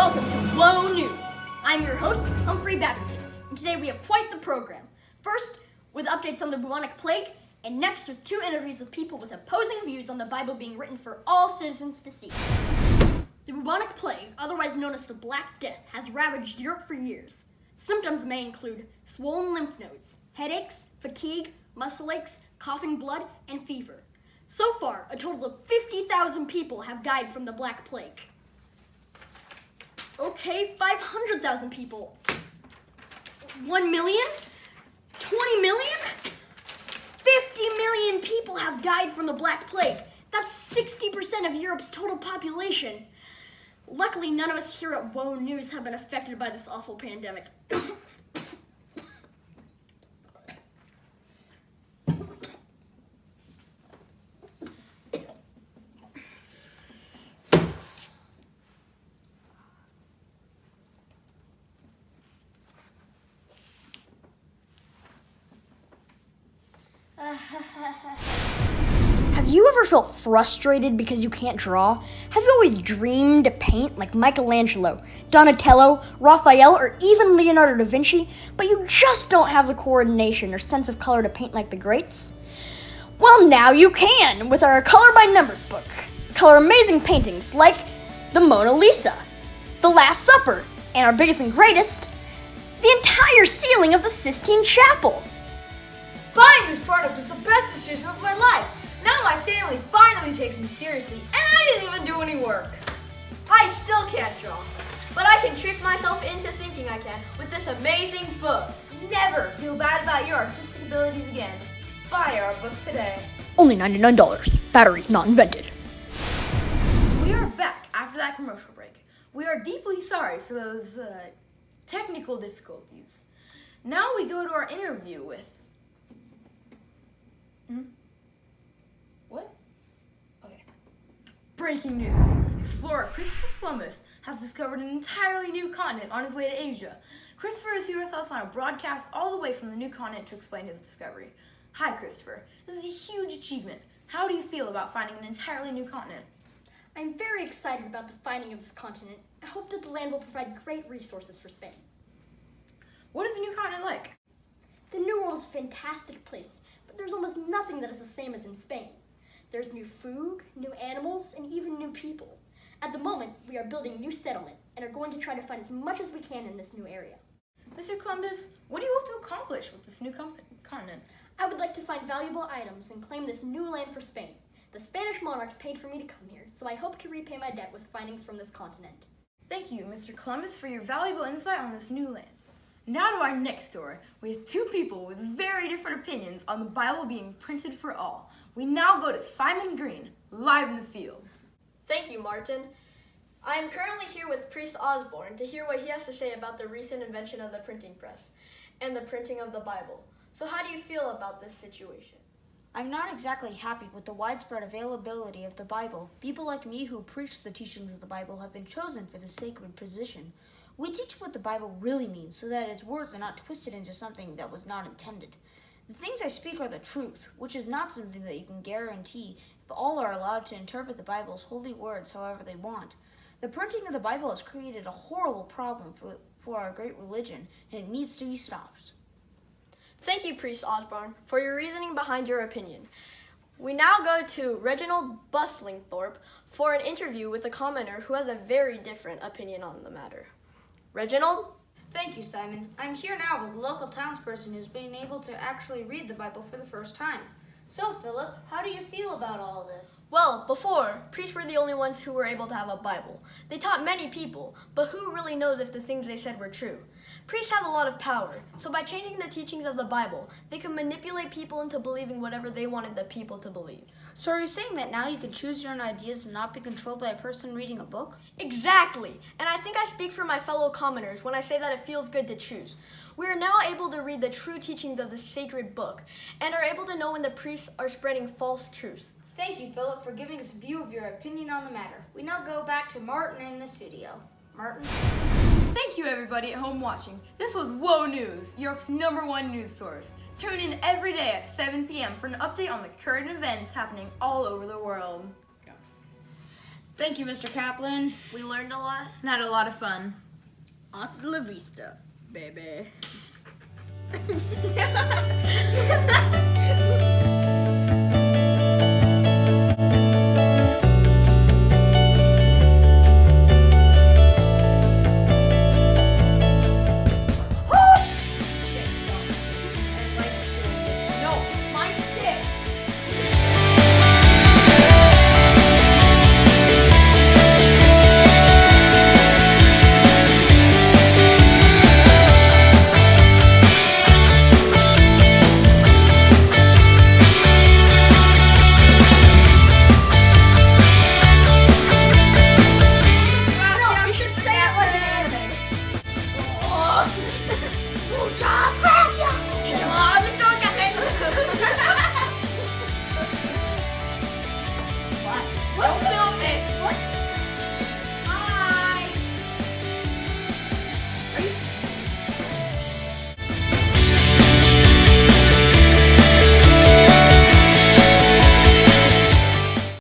Welcome to Whoa News. I'm your host, Humphrey Babington, and today we have quite the program. First, with updates on the bubonic plague, and next with 2 interviews with people with opposing views on the Bible being written for all citizens to see. The bubonic plague, otherwise known as the Black Death, has ravaged Europe for years. Symptoms may include swollen lymph nodes, headaches, fatigue, muscle aches, coughing blood, and fever. So far, a total of 50,000 people have died from the Black Plague. Okay, 500,000 people. 1 million? 20 million? 50 million people have died from the Black Plague. That's 60% of Europe's total population. Luckily, none of us here at Whoa News have been affected by this awful pandemic. Have you ever felt frustrated because you can't draw? Have you always dreamed to paint like Michelangelo, Donatello, Raphael, or even Leonardo da Vinci, but you just don't have the coordination or sense of color to paint like the greats? Well, now you can with our Color by Numbers book. Color amazing paintings like the Mona Lisa, the Last Supper, and our biggest and greatest, the entire ceiling of the Sistine Chapel. Buying this product was the best decision of my life. Now my family finally takes me seriously, and I didn't even do any work. I still can't draw, but I can trick myself into thinking I can with this amazing book. Never feel bad about your artistic abilities again. Buy our book today. Only $99. Batteries not invented. We are back after that commercial break. We are deeply sorry for those technical difficulties. Now we go to our interview with... What? Okay. Breaking news. Explorer Christopher Columbus has discovered an entirely new continent on his way to Asia. Christopher is here with us on a broadcast all the way from the new continent to explain his discovery. Hi, Christopher. This is a huge achievement. How do you feel about finding an entirely new continent? I'm very excited about the finding of this continent. I hope that the land will provide great resources for Spain. What is the new continent like? The New World is a fantastic place, but there's almost nothing that is the same as in Spain. There's new food, new animals, and even new people. At the moment, we are building a new settlement and are going to try to find as much as we can in this new area. Mr. Columbus, what do you hope to accomplish with this new continent? I would like to find valuable items and claim this new land for Spain. The Spanish monarchs paid for me to come here, so I hope to repay my debt with findings from this continent. Thank you, Mr. Columbus, for your valuable insight on this new land. Now to our next story. We have 2 people with very different opinions on the Bible being printed for all. We now go to Simon Green, live in the field. Thank you, Martin. I am currently here with Priest Osborne to hear what he has to say about the recent invention of the printing press and the printing of the Bible. So how do you feel about this situation? I'm not exactly happy with the widespread availability of the Bible. People like me who preach the teachings of the Bible have been chosen for this sacred position. We teach what the Bible really means so that its words are not twisted into something that was not intended. The things I speak are the truth, which is not something that you can guarantee if all are allowed to interpret the Bible's holy words however they want. The printing of the Bible has created a horrible problem for our great religion, and it needs to be stopped. Thank you, Priest Osborne, for your reasoning behind your opinion. We now go to Reginald Buslingthorpe for an interview with a commenter who has a very different opinion on the matter. Reginald? Thank you, Simon. I'm here now with a local townsperson who's been able to actually read the Bible for the first time. So, Philip, how do you feel about all this? Well, before, priests were the only ones who were able to have a Bible. They taught many people, but who really knows if the things they said were true? Priests have a lot of power, so by changing the teachings of the Bible, they could manipulate people into believing whatever they wanted the people to believe. So are you saying that now you can choose your own ideas and not be controlled by a person reading a book? Exactly! And I think I speak for my fellow commoners when I say that it feels good to choose. We are now able to read the true teachings of the sacred book and are able to know when the priests are spreading false truths. Thank you, Philip, for giving us a view of your opinion on the matter. We now go back to Martin in the studio. Martin? Thank you, everybody at home watching. This was Whoa News, Europe's #1 news source. Tune in every day at 7 p.m. for an update on the current events happening all over the world. Thank you, Mr. Kaplan. We learned a lot. And had a lot of fun. Hasta la vista, baby.